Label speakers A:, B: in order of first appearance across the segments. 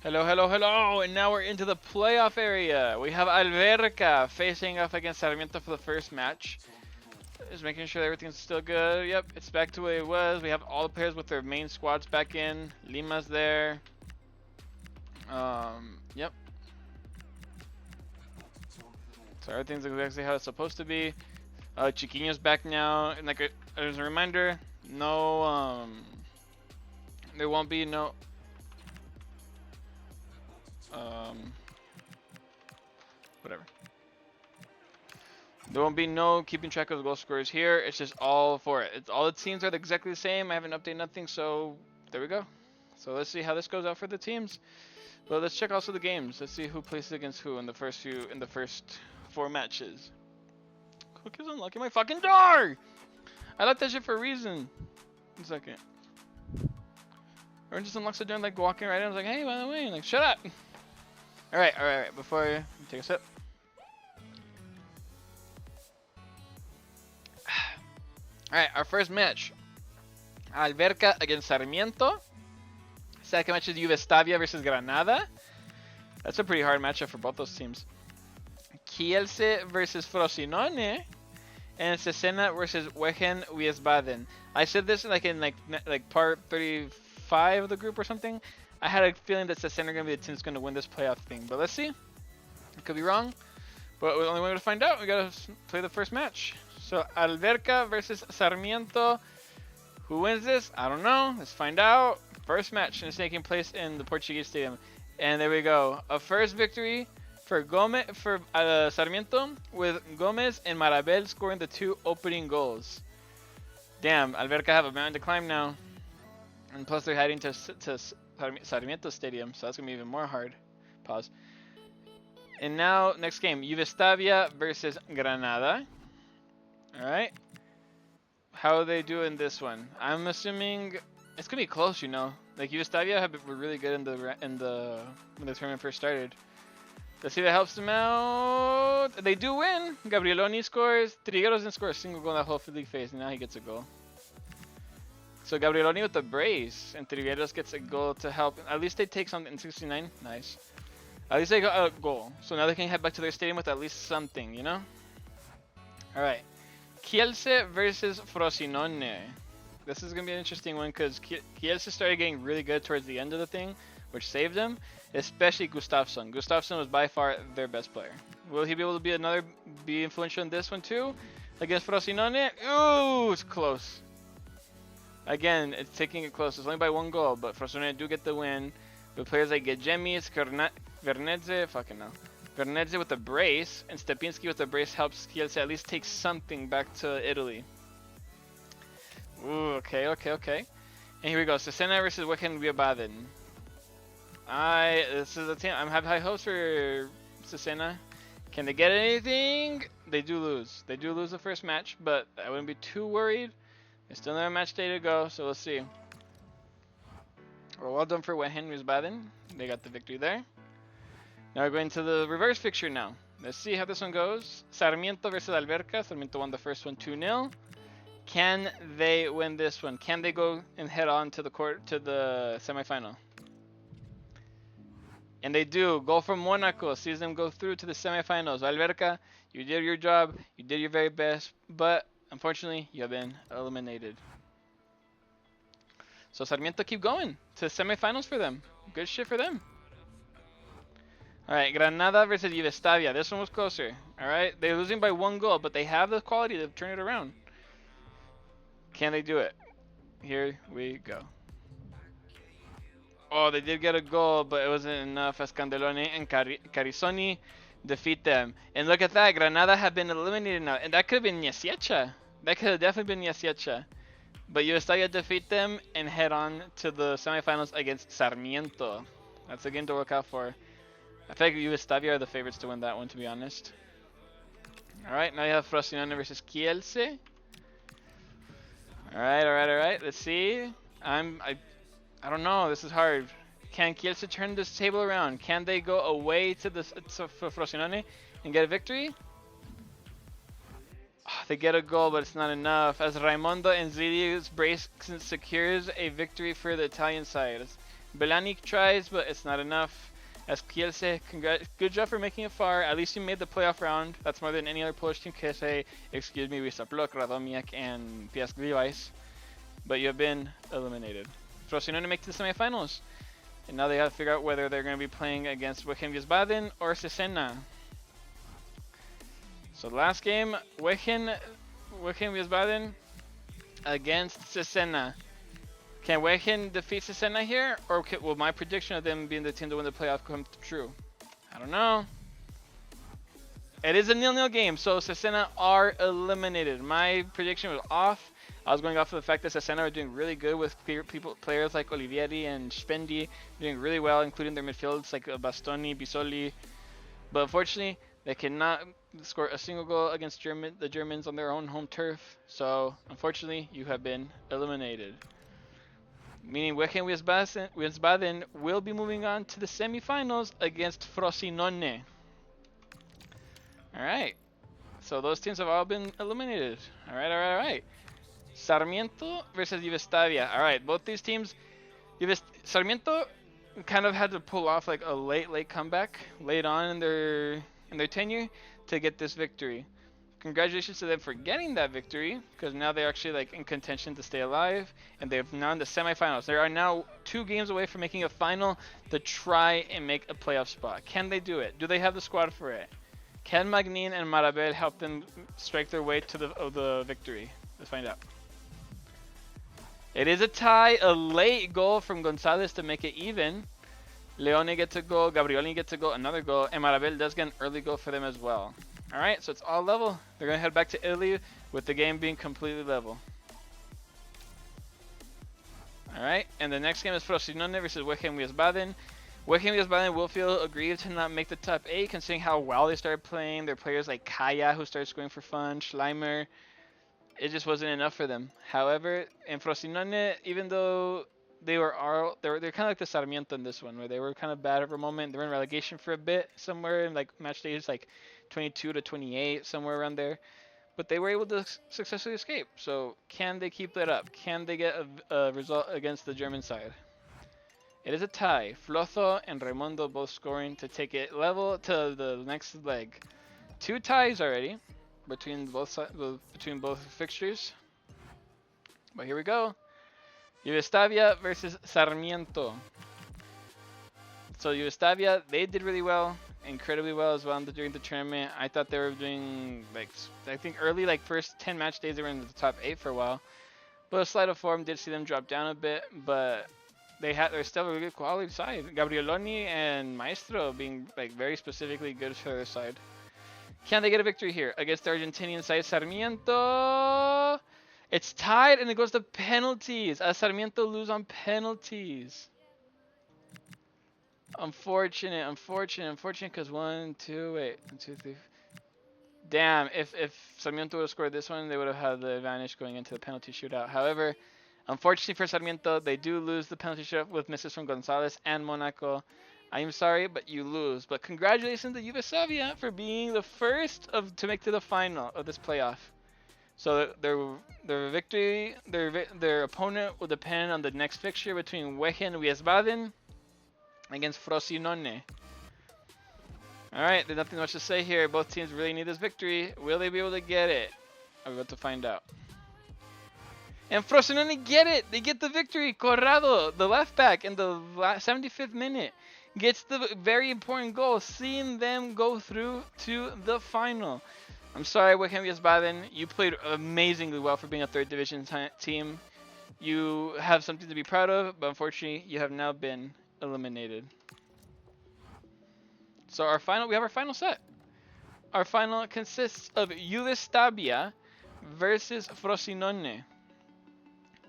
A: Hello, hello, hello, and now we're into the playoff area. We have Alverca facing off against Sarmiento for the first match. Just making sure everything's still good. Yep, it's back to where it was. We have all the players with their main squads back in. Lima's there. Yep. So everything's exactly how it's supposed to be. Chiquinho's back now, and like as a reminder, no, there won't be no, um, whatever. There won't be no keeping track of the goal scorers here. It's just all for it. It's all the teams are exactly the same. I haven't updated nothing, so there we go. So let's see how this goes out for the teams. But let's check also the games. Let's see who plays against who in the first 4 matches. Cook is unlocking my fucking door. I left that shit for a reason. 1 second. Or just unlocks the door and like walking right in. I was like, hey, by the way, like shut up. All right. Before you take a sip. Alright, our first match. Alverca against Sarmiento. Second match is Juvestavia versus Granada. That's a pretty hard matchup for both those teams. Kielce versus Frosinone. And Cesena versus Wegen Wiesbaden. I said this in part 35 of the group or something. I had a feeling that Cesena are going to be the team that's going to win this playoff thing. But let's see. I could be wrong. But the only way to find out, we got to play the first match. So Alverca versus Sarmiento. Who wins this? I don't know. Let's find out. First match, and it's taking place in the Portuguese stadium. And there we go. A first victory for Sarmiento, with Gomez and Marabel scoring the 2 opening goals. Damn, Alverca have a mountain to climb now. And plus they're heading to Sarmiento Stadium, so that's going to be even more hard. Pause. And now, next game, Juvestavia versus Granada. Alright. How they do in this one? I'm assuming it's gonna be close, you know. Like Juvestavia were really good when the tournament first started. Let's see if that helps them out. They do win. Gabrieloni scores. Trigueros didn't score a single goal in that whole league phase, and now he gets a goal. So Gabrieloni with the brace, and Trigueros gets a goal to help. At least they take something in 69. Nice. At least they got a goal. So now they can head back to their stadium with at least something, you know? Alright. Kielce versus Frosinone. This is going to be an interesting one because Kielce started getting really good towards the end of the thing, which saved them, especially Gustafsson. Gustafsson was by far their best player. Will he be able to be influential in this one too? Against Frosinone? Ooh, it's close. Again, it's taking it close. It's only by 1 goal, but Frosinone do get the win. With players like Gejemis, Vernedze, fucking no. Vernedze with the brace, and Stepinski with the brace helps Kielce at least take something back to Italy. Ooh, okay. And here we go. Cesena versus Wegen Wiesbaden. This is a team. I have high hopes for Cesena. Can they get anything? They do lose. They do lose the first match, but I wouldn't be too worried. There's still another match day to go, so let's see. Well done for Wegen Wiesbaden. They got the victory there. Now we're going to the reverse fixture now. Let's see how this one goes. Sarmiento versus Alverca. Sarmiento won the first one 2-0. Can they win this one? Can they go and head on to the semifinal? And they do. Goal from Monaco sees them go through to the semifinals. Alverca, you did your job. You did your very best. But unfortunately, you have been eliminated. So Sarmiento keep going to semifinals for them. Good shit for them. Alright, Granada versus Juvestavia. This one was closer. Alright, they're losing by 1 goal, but they have the quality to turn it around. Can they do it? Here we go. Oh, they did get a goal, but it wasn't enough as Candelone and Carisoni defeat them. And look at that, Granada have been eliminated now. And that could have been Niasiecha. That could have definitely been Niasiecha. But Juvestavia defeat them and head on to the semifinals against Sarmiento. That's a game to look out for. I think Juvestavia are the favorites to win that one, to be honest. Alright, now you have Frosinone versus Kielce. Alright. Let's see. I don't know. This is hard. Can Kielce turn this table around? Can they go away to Frosinone and get a victory? Oh, they get a goal, but it's not enough. As Raimondo Inzilli's brace secures a victory for the Italian side. Belani tries, but it's not enough. As Kielce, good job for making it far. At least you made the playoff round. That's more than any other Polish team can say. Excuse me, Wysoplok, Radomiak, and Piast Gliwice. But you have been eliminated. Frosinone make it to the semifinals. And now they have to figure out whether they're going to be playing against Wichem Wiesbaden or Cesena. So the last game, Wichem Wiesbaden against Cesena. Can Wichem defeat Cesena here, or will my prediction of them being the team to win the playoff come true? I don't know. It is a 0-0 game, so Cesena are eliminated. My prediction was off. I was going off of the fact that Cesena are doing really good with players like Olivieri and Spendi, doing really well, including their midfields like Bastoni, Bisoli. But unfortunately, they cannot score a single goal against the Germans on their own home turf. So, unfortunately, you have been eliminated. Meaning Wichem Wiesbaden will be moving on to the semifinals against Frosinone. Alright. So those teams have all been eliminated. Alright. Sarmiento versus Yugoslavia. Alright, both these teams, Sarmiento kind of had to pull off like a late comeback late on in their tenure to get this victory. Congratulations to them for getting that victory, because now they're actually like in contention to stay alive, and they're now in the semifinals. They are now 2 games away from making a final to try and make a playoff spot. Can they do it? Do they have the squad for it? Can Magnin and Marabel help them strike their way to the victory? Let's find out. It is a tie, a late goal from Gonzalez to make it even. Leone gets a goal, Gabrioli gets a goal, another goal, and Marabel does get an early goal for them as well. Alright, so it's all level. They're going to head back to Italy with the game being completely level. Alright, and the next game is Frosinone versus Wichem Wiesbaden. Wichem Wiesbaden will feel aggrieved to not make the top 8, considering how well they started playing. Their players like Kaya, who started scoring for fun, Schleimer. It just wasn't enough for them. However, in Frosinone, even though they're kind of like the Sarmiento in this one, where they were kind of bad over a moment. They were in relegation for a bit, somewhere in like match days like 22 to 28, somewhere around there. But they were able to successfully escape. So can they keep that up? Can they get a result against the German side? It is a tie. Flotho and Raimondo both scoring to take it level to the next leg. 2 ties already between both fixtures. But here we go. Yugoslavia versus Sarmiento. So Yugoslavia, they did really well, incredibly well as well during the tournament. I thought they were doing I think early first 10 match days they were in the top 8 for a while. But a slight of form did see them drop down a bit, but they're still a really good quality side. Gabrieloni and Maestro being very specifically good for their side. Can they get a victory here against the Argentinian side Sarmiento? It's tied and it goes to penalties as Sarmiento lose on penalties. Unfortunate because 1, 2, 3. Damn, if Sarmiento would have scored this one, they would have had the advantage going into the penalty shootout. However, unfortunately for Sarmiento, they do lose the penalty shootout with misses from Gonzalez and Monaco. I am sorry, but you lose. But congratulations to Yugoslavia for being the first to make to the final of this playoff. So their victory, their opponent will depend on the next fixture between Wichem Wiesbaden against Frosinone. Alright, there's nothing much to say here. Both teams really need this victory. Will they be able to get it? I'm about to find out. And Frosinone get it! They get the victory! Corrado, the left back in the 75th minute, gets the very important goal, seeing them go through to the final. I'm sorry, Wichem Wiesbaden. You played amazingly well for being a 3rd division team. You have something to be proud of, but unfortunately, you have now been eliminated. So we have our final set. Our final consists of Yugoslavia versus Frosinone.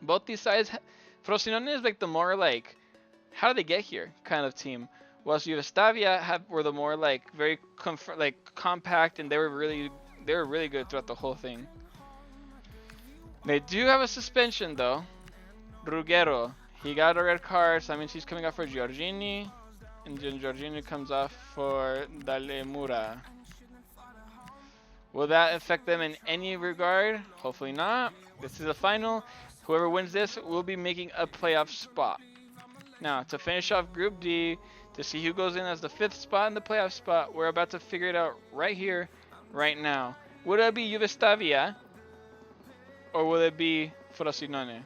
A: Both these sides, Frosinone is the more how did they get here kind of team, whilst Yugoslavia were the more very compact, and they were really good throughout the whole thing. They do have a suspension though. Ruggero, he got a red card, so that means he's coming off for Giorgini, and then Giorgini comes off for Dalemura. Will that affect them in any regard? Hopefully not. This is the final. Whoever wins this will be making a playoff spot. Now, to finish off Group D, to see who goes in as the 5th spot in the playoff spot, we're about to figure it out right here, right now. Would it be Yugoslavia, or will it be Frosinone?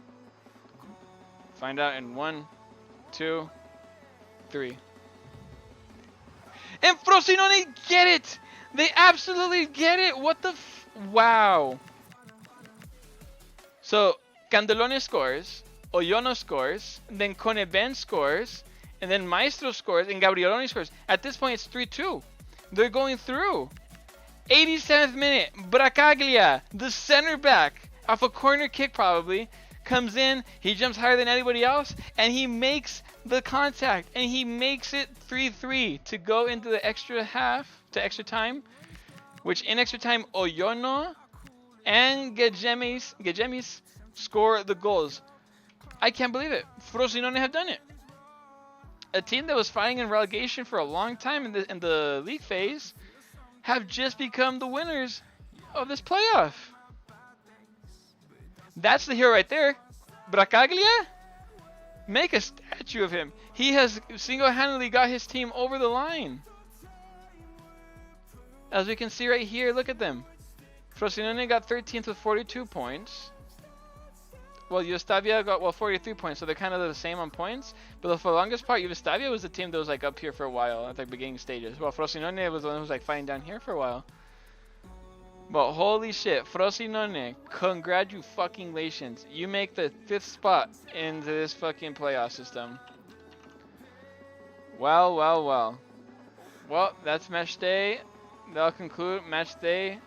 A: Find out in 1, 2, 3. And Frosinone get it! They absolutely get it! What the wow. So, Candelone scores, Oyono scores, then Coneben scores, and then Maestro scores, and Gabrieloni scores. At this point, it's 3-2. They're going through. 87th minute, Bracaglia, the center back, off a corner kick probably, comes in, he jumps higher than anybody else, and he makes the contact, and he makes it 3-3 to go into the extra half, to extra time, which in extra time, Oyono and Gejemis score the goals. I can't believe it. Frosinone have done it. A team that was fighting in relegation for a long time in the league phase have just become the winners of this playoff. That's the hero right there. Bracaglia? Make a statue of him. He has single-handedly got his team over the line. As we can see right here, look at them. Frosinone got 13th with 42 points. Well, Yugoslavia got 43 points, so they're kind of the same on points. But for the longest part, Yugoslavia was the team that was like up here for a while at the beginning stages. Well, Frosinone was the one who was like fighting down here for a while. But holy shit, Frosinone, congratulations. You make the 5th spot into this fucking playoff system. Well, well, well. Well, that's match day. That'll conclude match day,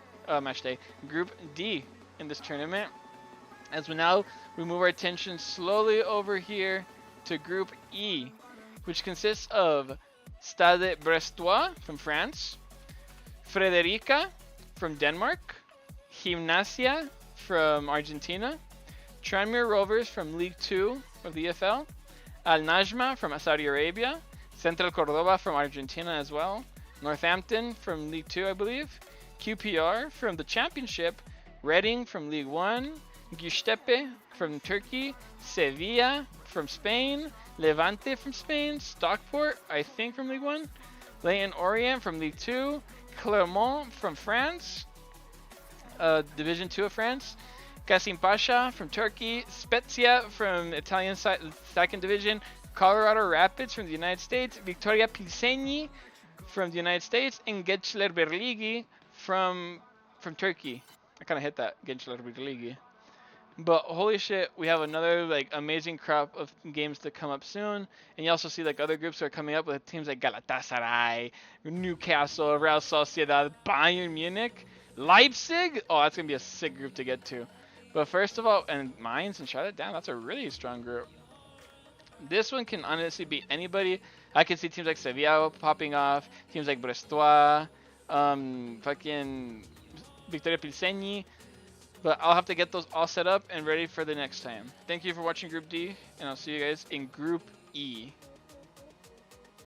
A: Group D in this tournament. As we now move our attention slowly over here to Group E, which consists of Stade Brestois from France, Frederica from Denmark, Gimnasia from Argentina, Tranmere Rovers from League 2 of the EFL, Al Najma from Saudi Arabia, Central Cordoba from Argentina as well, Northampton from League 2 I believe, QPR from the Championship, Reading from League 1, Göztepe from Turkey, Sevilla from Spain, Levante from Spain, Stockport, I think from League 1, Leyton Orient from League 2, Clermont from France, Division 2 of France, Kasim Pasha from Turkey, Spezia from Italian 2nd Division, Colorado Rapids from the United States, Victoria Pilseni from the United States, and Gençler Birliği from Turkey. I kind of hit that, Gençler Birliği. But holy shit, we have another like amazing crop of games to come up soon. And you also see like other groups are coming up with teams like Galatasaray, Newcastle, Real Sociedad, Bayern Munich, Leipzig. Oh, that's going to be a sick group to get to. But first of all, and Mainz and Charlotte, damn, that's a really strong group. This one can honestly beat anybody. I can see teams like Sevilla popping off, teams like Brestois, fucking Victoria Pilseni. But I'll have to get those all set up and ready for the next time. Thank you for watching Group D, and I'll see you guys in Group E.